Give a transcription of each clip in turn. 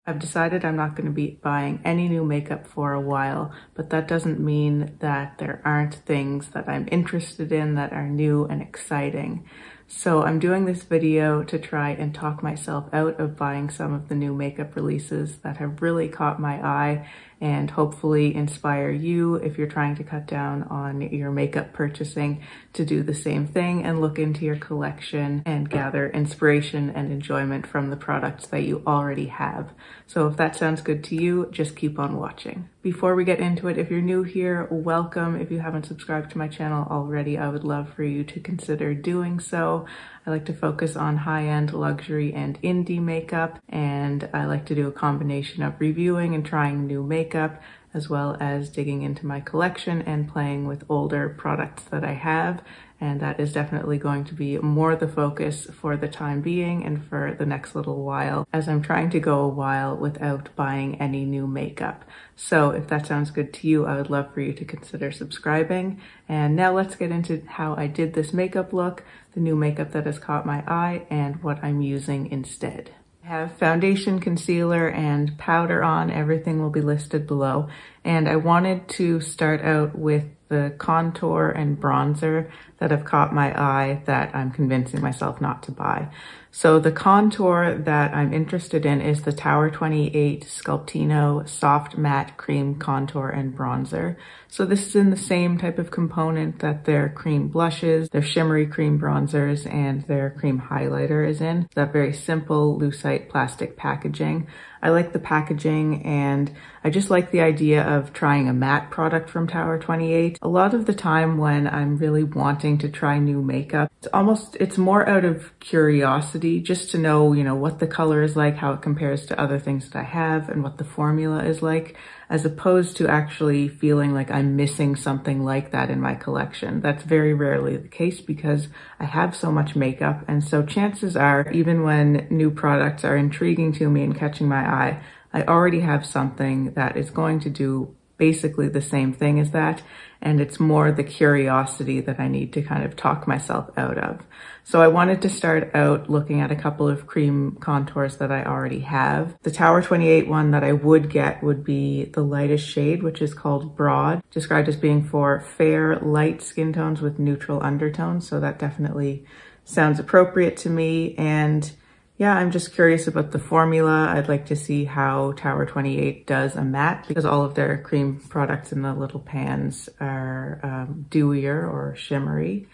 I've decided I'm not going to be buying any new makeup for a while, but that doesn't mean that there aren't things that I'm interested in that are new and exciting. So I'm doing this video to try and talk myself out of buying some of the new makeup releases that have really caught my eye and hopefully inspire you if you're trying to cut down on your makeup purchasing to do the same thing and look into your collection and gather inspiration and enjoyment from the products that you already have. So if that sounds good to you, just keep on watching. Before we get into it, if you're new here, welcome. If you haven't subscribed to my channel already, I would love for you to consider doing so. I like to focus on high-end luxury and indie makeup, and I like to do a combination of reviewing and trying new makeup, as well as digging into my collection and playing with older products that I have. And that is definitely going to be more the focus for the time being and for the next little while, as I'm trying to go a while without buying any new makeup. So if that sounds good to you, I would love for you to consider subscribing. And now let's get into how I did this makeup look, the new makeup that has caught my eye, and what I'm using instead. I have foundation, concealer, and powder on. Everything will be listed below. And I wanted to start out with the contour and bronzer that have caught my eye that I'm convincing myself not to buy. So the contour that I'm interested in is the Tower 28 Sculptino Soft Matte Cream Contour and Bronzer. So this is in the same type of component that their cream blushes, their shimmery cream bronzers, and their cream highlighter is in. That very simple lucite plastic packaging. I like the packaging, and I just like the idea of trying a matte product from Tower 28. A lot of the time when I'm really wanting to try new makeup, it's more out of curiosity, just to know, what the color is like, how it compares to other things that I have, and what the formula is like, as opposed to actually feeling like I'm missing something like that in my collection. That's very rarely the case because I have so much makeup, and so chances are, even when new products are intriguing to me and catching my eye, I already have something that is going to do basically the same thing as that, and it's more the curiosity that I need to kind of talk myself out of. So I wanted to start out looking at a couple of cream contours that I already have. The Tower 28 one that I would get would be the lightest shade, which is called Broad, described as being for fair, light skin tones with neutral undertones, so that definitely sounds appropriate to me. And yeah, I'm just curious about the formula. I'd like to see how Tower 28 does a matte, because all of their cream products in the little pans are dewier or shimmery.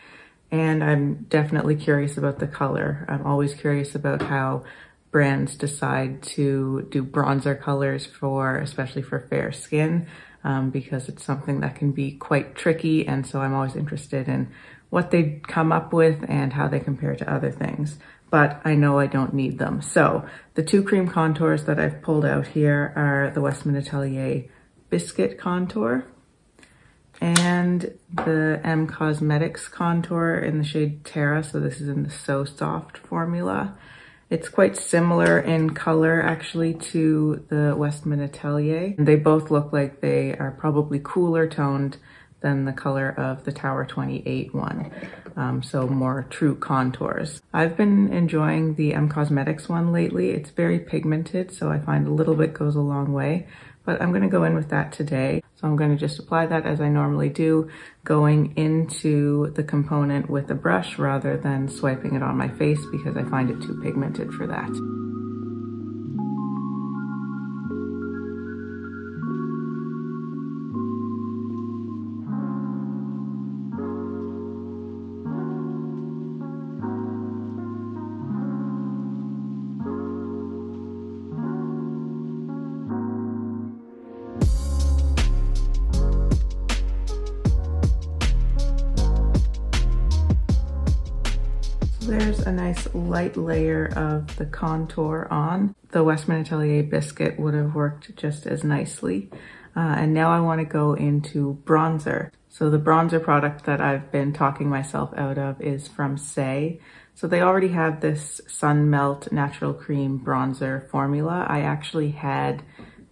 And I'm definitely curious about the color. I'm always curious about how brands decide to do bronzer colors especially for fair skin, because it's something that can be quite tricky. And so I'm always interested in what they come up with and how they compare to other things. But I know I don't need them. So the two cream contours that I've pulled out here are the Westman Atelier Biscuit Contour and the M Cosmetics Contour in the shade Terra. So this is in the So Soft formula. It's quite similar in color actually to the Westman Atelier. They both look like they are probably cooler toned than the color of the Tower 28 one. So more true contours. I've been enjoying the M Cosmetics one lately. It's very pigmented, so I find a little bit goes a long way, but I'm gonna go in with that today. So I'm gonna just apply that as I normally do, going into the component with a brush rather than swiping it on my face because I find it too pigmented for that. There's a nice light layer of the contour on. The Westman Atelier Biscuit would have worked just as nicely. And now I want to go into bronzer. So the bronzer product that I've been talking myself out of is from Saie. So they already have this Sun Melt Natural Cream Bronzer formula. I actually had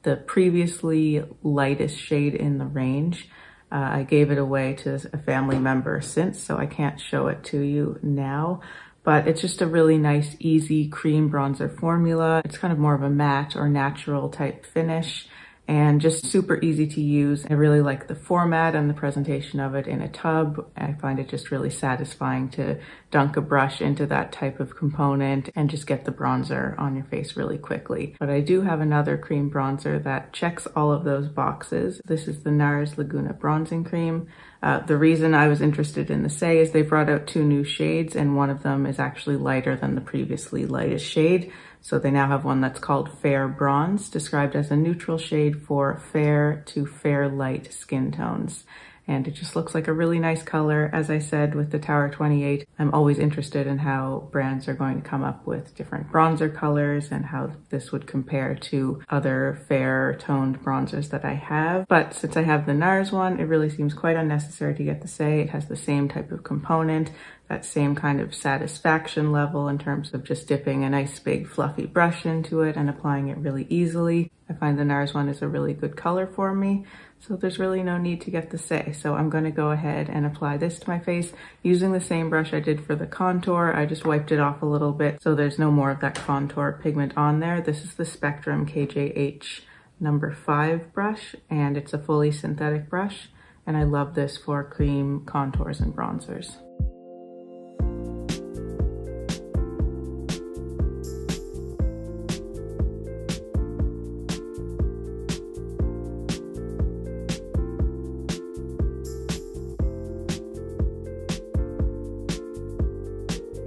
the previously lightest shade in the range. I gave it away to a family member since, so I can't show it to you now. but it's just a really nice, easy cream bronzer formula. It's kind of more of a matte or natural type finish, and just super easy to use. I really like the format and the presentation of it in a tub. I find it just really satisfying to dunk a brush into that type of component and just get the bronzer on your face really quickly. But I do have another cream bronzer that checks all of those boxes. This is the Nars Laguna Bronzing Cream. The reason I was interested in the Saie is they brought out 2 new shades, and one of them is actually lighter than the previously lightest shade. So they now have one that's called Fair Bronze, described as a neutral shade for fair to fair light skin tones. And it just looks like a really nice color. As I said with the Tower 28, I'm always interested in how brands are going to come up with different bronzer colors and how this would compare to other fair toned bronzers that I have. But since I have the Nars one, it really seems quite unnecessary to get the Saie. It has the same type of component, that same kind of satisfaction level in terms of just dipping a nice big fluffy brush into it and applying it really easily. I find the Nars one is a really good color for me, so there's really no need to get the Saie. So I'm going to go ahead and apply this to my face using the same brush I did for the contour. I just wiped it off a little bit so there's no more of that contour pigment on there. This is the Spectrum KJH number 5 brush, and it's a fully synthetic brush, and I love this for cream contours and bronzers.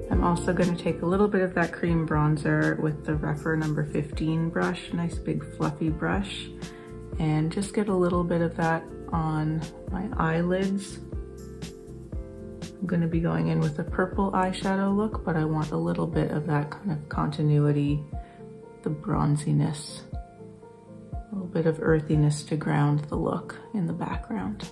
I'm also going to take a little bit of that cream bronzer with the Rephr number 15 brush, nice big fluffy brush, and just get a little bit of that on my eyelids. I'm going to be going in with a purple eyeshadow look, but I want a little bit of that kind of continuity, the bronziness, a little bit of earthiness to ground the look in the background.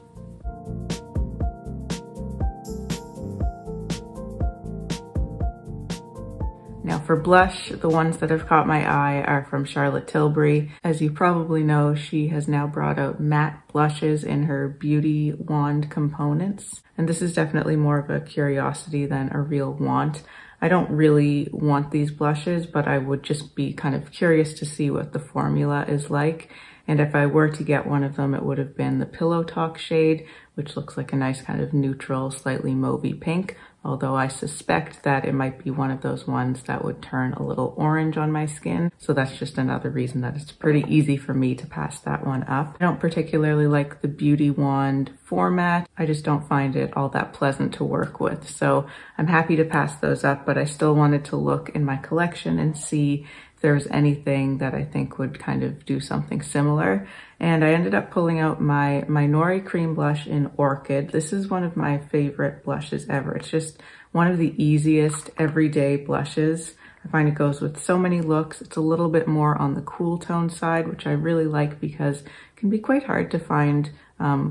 Now for blush, the ones that have caught my eye are from Charlotte Tilbury. As you probably know, she has now brought out matte blushes in her beauty wand components. And this is definitely more of a curiosity than a real want. I don't really want these blushes, but I would just be kind of curious to see what the formula is like. And if I were to get one of them, it would have been the Pillow Talk shade, which looks like a nice kind of neutral, slightly mauvey pink. Although I suspect that it might be one of those ones that would turn a little orange on my skin. So that's just another reason that it's pretty easy for me to pass that one up. I don't particularly like the beauty wand format. I just don't find it all that pleasant to work with. So I'm happy to pass those up, but I still wanted to look in my collection and see if there's anything that I think would kind of do something similar. And I ended up pulling out my Nori cream blush in Orchid. This is one of my favorite blushes ever. It's just one of the easiest everyday blushes. I find it goes with so many looks. It's a little bit more on the cool tone side, which I really like because it can be quite hard to find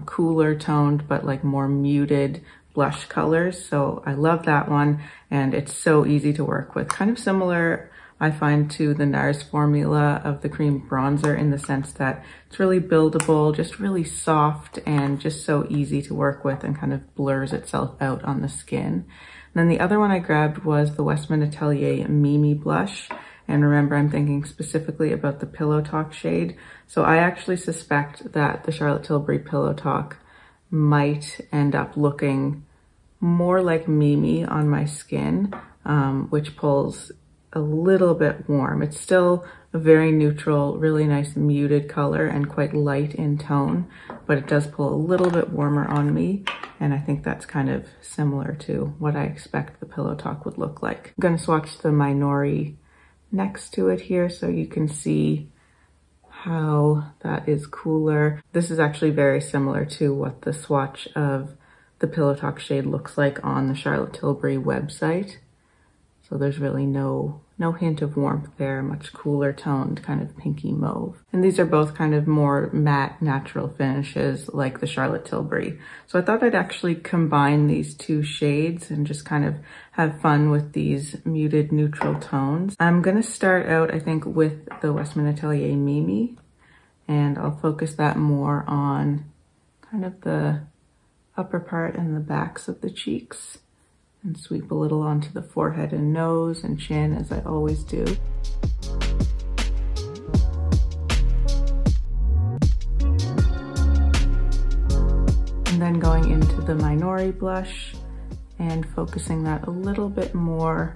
cooler toned but like more muted blush colors. So I love that one, and it's so easy to work with. Kind of similar, I find, to the Nars formula of the cream bronzer in the sense that it's really buildable, just really soft and just so easy to work with and kind of blurs itself out on the skin. And then the other one I grabbed was the Westman Atelier Mimi blush. And remember, I'm thinking specifically about the Pillow Talk shade. So I actually suspect that the Charlotte Tilbury Pillow Talk might end up looking more like Mimi on my skin, which pulls a little bit warm. It's still a very neutral, really nice muted color and quite light in tone, but it does pull a little bit warmer on me. And I think that's kind of similar to what I expect the Pillow Talk would look like. I'm gonna swatch the Nori next to it here so you can see how that is cooler. This is actually very similar to what the swatch of the Pillow Talk shade looks like on the Charlotte Tilbury website. So there's really no hint of warmth there, much cooler toned, kind of pinky mauve. And these are both kind of more matte, natural finishes like the Charlotte Tilbury. So I thought I'd actually combine these two shades and just kind of have fun with these muted neutral tones. I'm gonna start out, I think, with the Westman Atelier Mimi, and I'll focus that more on kind of the upper part and the backs of the cheeks. and sweep a little onto the forehead and nose and chin, as I always do. And then going into the Minori blush and focusing that a little bit more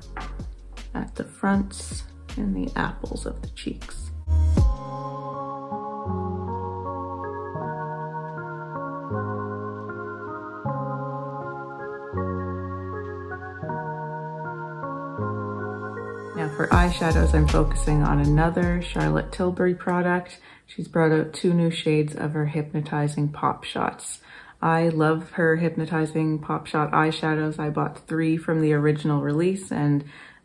at the fronts and the apples of the cheeks. Now for eyeshadows, I'm focusing on another Charlotte Tilbury product. She's brought out 2 new shades of her Hypnotising Pop Shots. I love her Hypnotising Pop Shot eyeshadows. I bought 3 from the original release and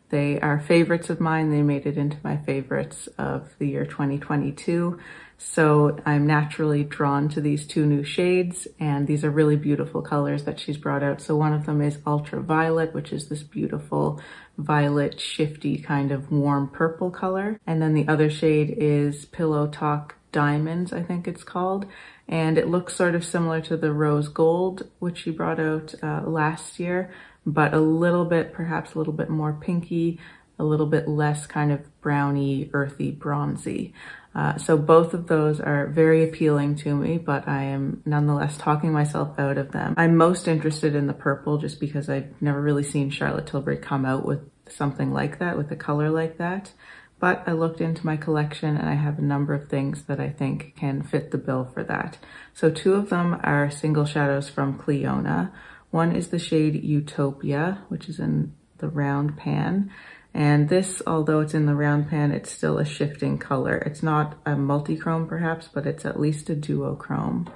they are favorites of mine. They made it into my favorites of the year 2022. So I'm naturally drawn to these 2 new shades, and these are really beautiful colors that she's brought out. So one of them is Ultraviolet, which is this beautiful violet, shifty kind of warm purple color. And then the other shade is Pillow Talk Diamonds, I think it's called. And it looks sort of similar to the Rose Gold, which she brought out last year, but a little bit, perhaps a little bit more pinky, a little bit less kind of browny, earthy, bronzy. So both of those are very appealing to me, but I am nonetheless talking myself out of them. I'm most interested in the purple just because I've never really seen Charlotte Tilbury come out with something like that, with a color like that. But I looked into my collection and I have a number of things that I think can fit the bill for that. So 2 of them are single shadows from Clionadh. One is the shade Utopia, which is in the round pan. And this, although it's in the round pan, it's still a shifting color. It's not a multi-chrome perhaps, but it's at least a duochrome.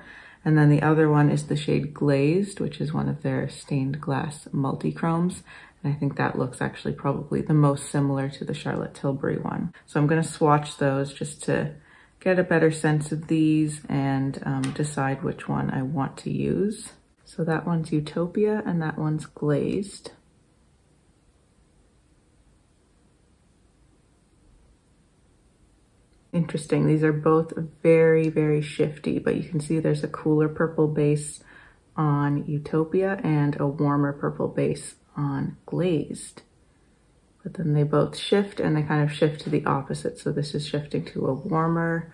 And then the other one is the shade Glazed, which is one of their stained glass multi-chromes. And I think that looks actually probably the most similar to the Charlotte Tilbury one. So I'm gonna swatch those just to get a better sense of these and decide which one I want to use. So that one's Utopia and that one's Glazed. Interesting, these are both very, very shifty, but you can see there's a cooler purple base on Utopia and a warmer purple base on Glazed. But then they both shift and they kind of shift to the opposite. So this is shifting to a warmer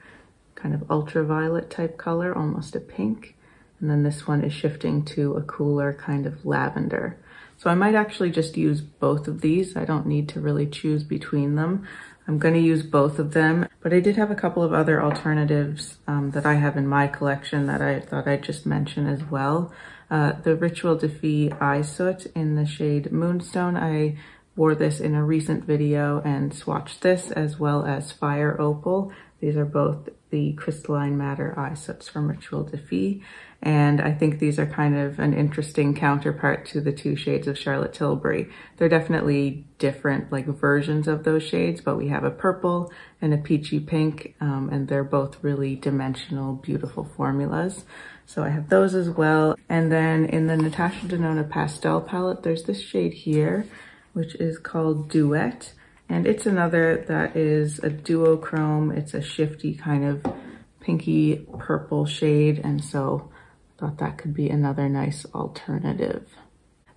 kind of ultraviolet type color, almost a pink. And then this one is shifting to a cooler kind of lavender. So I might actually just use both of these. I don't need to really choose between them. I'm going to use both of them, but I did have a couple of other alternatives that I have in my collection that I thought I'd just mention as well. The Ritual Defy Eye Soot in the shade Moonstone. I wore this in a recent video and swatched this as well as Fire Opal. These are both the Crystalline Matter Eye Soots from Ritual Defy. And I think these are kind of an interesting counterpart to the 2 shades of Charlotte Tilbury. They're definitely different like versions of those shades, but we have a purple and a peachy pink, and they're both really dimensional, beautiful formulas. So I have those as well. And then in the Natasha Denona Pastel palette, there's this shade here, which is called Duet. And it's another that is a duochrome. It's a shifty kind of pinky purple shade. And so I thought that could be another nice alternative.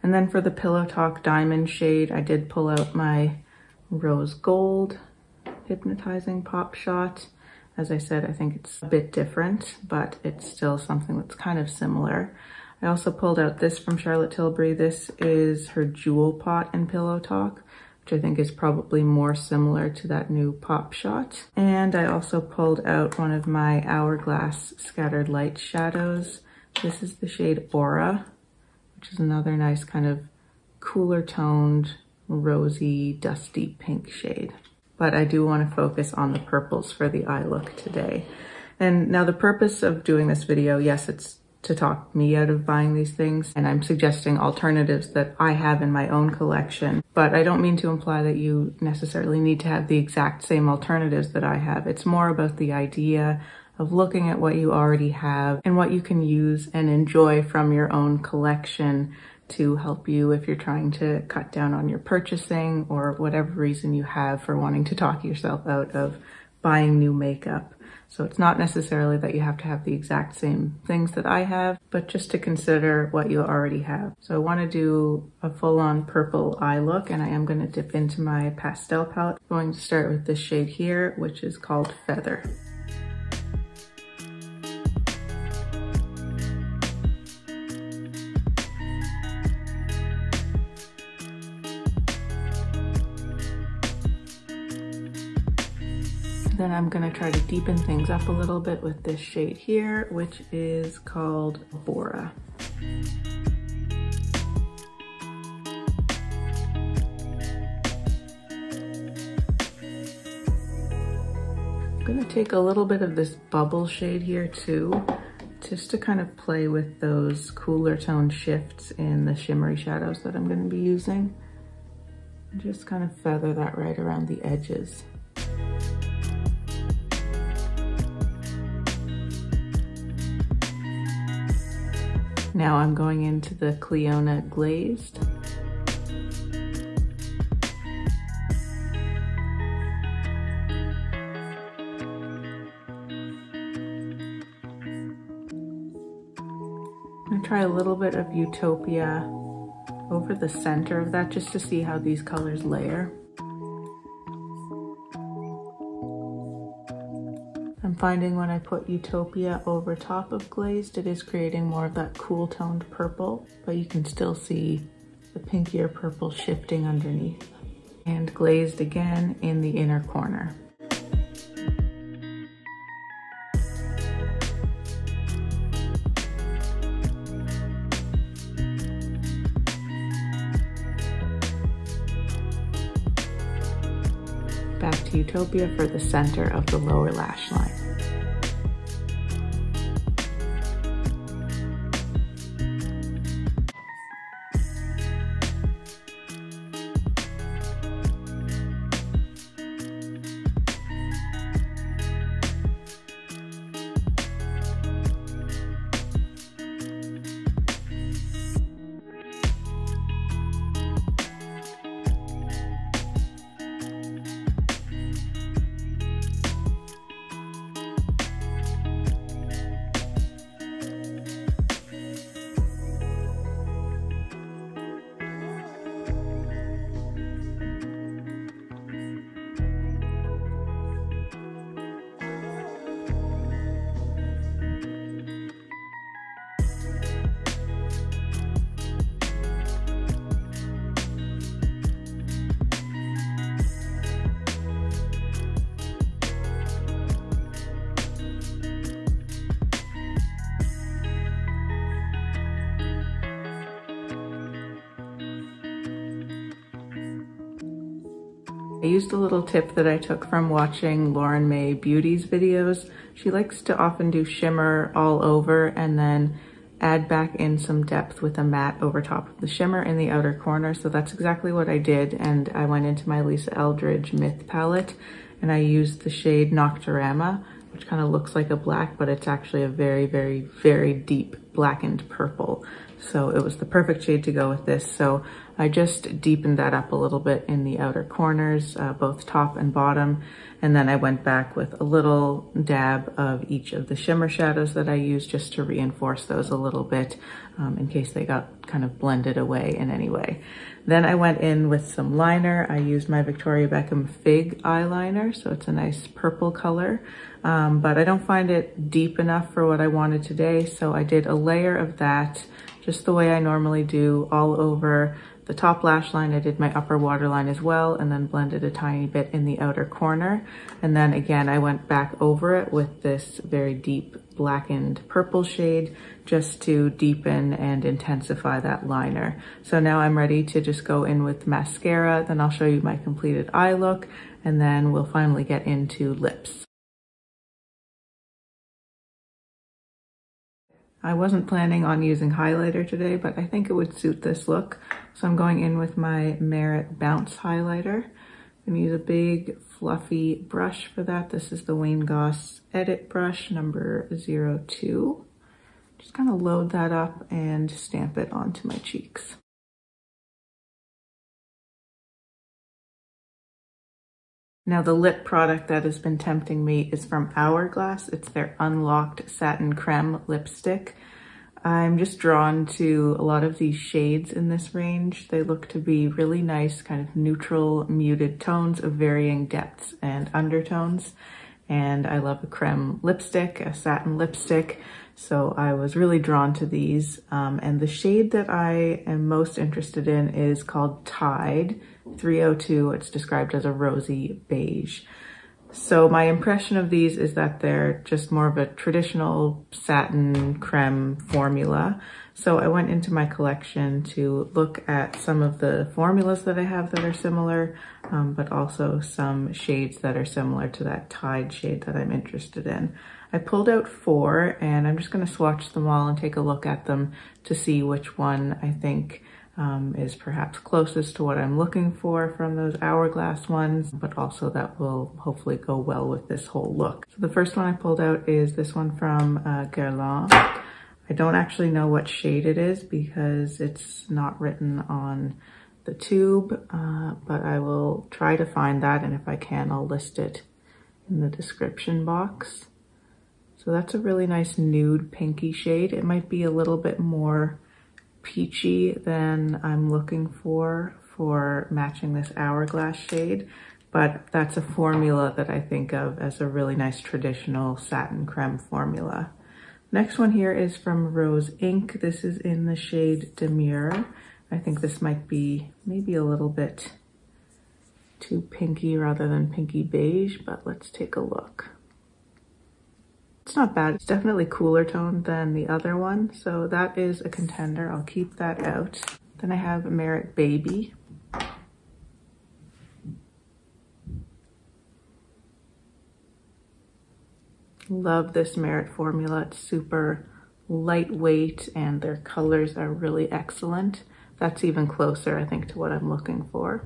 And then for the Pillow Talk Diamond shade, I did pull out my Rose Gold Hypnotising Pop Shot. As I said, I think it's a bit different, but it's still something that's kind of similar. I also pulled out this from Charlotte Tilbury. This is her Jewel Pot in Pillow Talk, which I think is probably more similar to that new Pop Shot. And I also pulled out one of my Hourglass Scattered Light shadows. This is the shade Aura, which is another nice kind of cooler toned, rosy, dusty pink shade. But I do want to focus on the purples for the eye look today. And now the purpose of doing this video, yes, it's to talk me out of buying these things, and I'm suggesting alternatives that I have in my own collection, but I don't mean to imply that you necessarily need to have the exact same alternatives that I have. It's more about the idea of looking at what you already have and what you can use and enjoy from your own collection to help you if you're trying to cut down on your purchasing or whatever reason you have for wanting to talk yourself out of buying new makeup. So it's not necessarily that you have to have the exact same things that I have, but just to consider what you already have. So I want to do a full-on purple eye look, and I am going to dip into my pastel palette. I'm going to start with this shade here, which is called Feather. Then I'm gonna try to deepen things up a little bit with this shade here, which is called Bora. I'm gonna take a little bit of this bubble shade here too, just to kind of play with those cooler tone shifts in the shimmery shadows that I'm gonna be using. And just kind of feather that right around the edges. Now I'm going into the Cliona Glazed. I'm gonna try a little bit of Utopia over the center of that just to see how these colors layer. I'm finding when I put Utopia over top of Glazed, it is creating more of that cool toned purple, but you can still see the pinkier purple shifting underneath. And Glazed again in the inner corner. Back to Utopia for the center of the lower lash line. I used a little tip that I took from watching Lauren May Beauty's videos. She likes to often do shimmer all over and then add back in some depth with a matte over top of the shimmer in the outer corner. So that's exactly what I did, and I went into my Lisa Eldridge Myth palette and I used the shade Nocturama, which kind of looks like a black, but it's actually a very, very, very deep blackened purple. So it was the perfect shade to go with this. So I just deepened that up a little bit in the outer corners, both top and bottom. And then I went back with a little dab of each of the shimmer shadows that I used just to reinforce those a little bit in case they got kind of blended away in any way. Then I went in with some liner. I used my Victoria Beckham Fig eyeliner, so it's a nice purple color, but I don't find it deep enough for what I wanted today. So I did a layer of that just the way I normally do all over the top lash line. I did my upper waterline as well, and then blended a tiny bit in the outer corner. And then again, I went back over it with this very deep blackened purple shade just to deepen and intensify that liner. So now I'm ready to just go in with mascara. Then I'll show you my completed eye look, and then we'll finally get into lips. I wasn't planning on using highlighter today, but I think it would suit this look. So I'm going in with my Merit Bounce highlighter. I'm gonna use a big fluffy brush for that. This is the Wayne Goss Edit brush number 02. Just kind of load that up and stamp it onto my cheeks. Now the lip product that has been tempting me is from Hourglass. It's their Unlocked Satin Creme lipstick. I'm just drawn to a lot of these shades in this range. They look to be really nice, kind of neutral, muted tones of varying depths and undertones. And I love a creme lipstick, a satin lipstick. So I was really drawn to these. And the shade that I am most interested in is called Tide 302. It's described as a rosy beige. So my impression of these is that they're just more of a traditional satin creme formula. So I went into my collection to look at some of the formulas that I have that are similar, but also some shades that are similar to that Tide shade that I'm interested in. I pulled out 4 and I'm just going to swatch them all and take a look at them to see which one I think is perhaps closest to what I'm looking for from those Hourglass ones, but also that will hopefully go well with this whole look. So the first one I pulled out is this one from Guerlain. I don't actually know what shade it is because it's not written on the tube, but I will try to find that, and if I can, I'll list it in the description box. So that's a really nice nude pinky shade. It might be a little bit more peachy than I'm looking for matching this Hourglass shade, but that's a formula that I think of as a really nice traditional satin creme formula. Next one here is from Rose Inc. This is in the shade Demure. I think this might be maybe a little bit too pinky rather than pinky beige, but let's take a look. It's not bad. It's definitely cooler toned than the other one, so that is a contender. I'll keep that out. Then I have Merit Baby. Love this Merit formula. It's super lightweight and their colors are really excellent. That's even closer, I think, to what I'm looking for.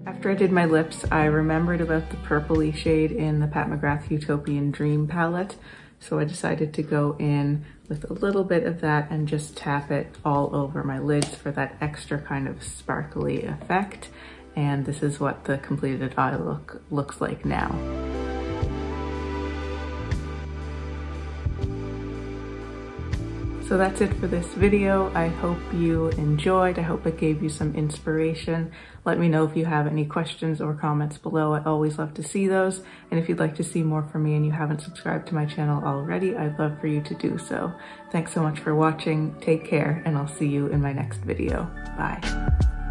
After I did my lips, I remembered about the purpley shade in the Pat McGrath Utopian Dream palette. So I decided to go in with a little bit of that and just tap it all over my lids for that extra kind of sparkly effect. And this is what the completed eye look looks like now. So that's it for this video. I hope you enjoyed. I hope it gave you some inspiration. Let me know if you have any questions or comments below. I always love to see those. And if you'd like to see more from me and you haven't subscribed to my channel already, I'd love for you to do so. Thanks so much for watching. Take care, and I'll see you in my next video. Bye.